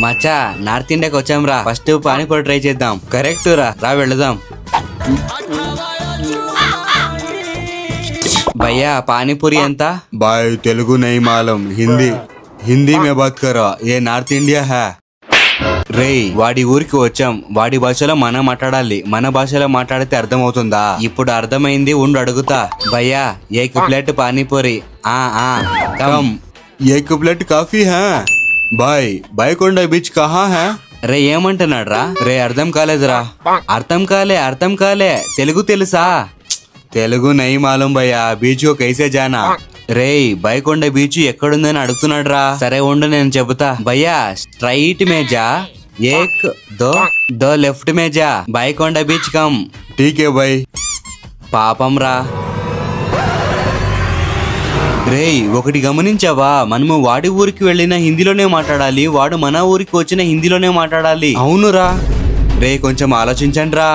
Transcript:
మచ్చా north ఇండియాకి వచ్చాం రా. ఫస్ట్ పానీపూరి ట్రై చేద్దాం. కరెక్ట్ రా, రా వెళదాం. భయ్యా పానీపూరి ఎంత? भाई तेलुगु नहीं मालूम, हिंदी में बात करो, ये नॉर्थ इंडिया है. రేయ్ వాడి ఊరికి వచ్చాం, వాడి భాషలో మనం మాట్లాడాలి. మన భాషలో మాట్లాడితే అర్థం అవుతుందా? ఇప్పుడు అర్థమైంది, ఉండు అడుగుతా. భయ్యా ఏక్ ప్లేట్ పానీపూరి. कम एक प्लेट काफी है. भाई बायकोंडा बीच कहाँ है? రే ఏమంటున్నాడు రా? రే అర్థం కాలేదురా. అర్థం కాలే. తెలుగు తెలుసా? तेलुगु नहीं मालूम भैया, बीच को कैसे जाना? రేయ్ బైకొండ బీచ్ ఎక్కడుందని అడుగుతున్నాడు రా. సరే ఉండు నేను చెబుతా. భయ్యా స్ట్రైట్ మేజా, ఏక్ దో లెఫ్ట్ మేజా, బైకొండ బీచ్ కమ్. ठीक है भाई. పాపం రా. రేయ్ ఒకటి గమనించావా? మనము వాడి ఊరికి వెళ్ళిన హిందీలోనే మాట్లాడాలి, వాడు మన ఊరికి వచ్చిన హిందీలోనే మాట్లాడాలి. అవునురా. రే కొంచెం ఆలోచించండి రా.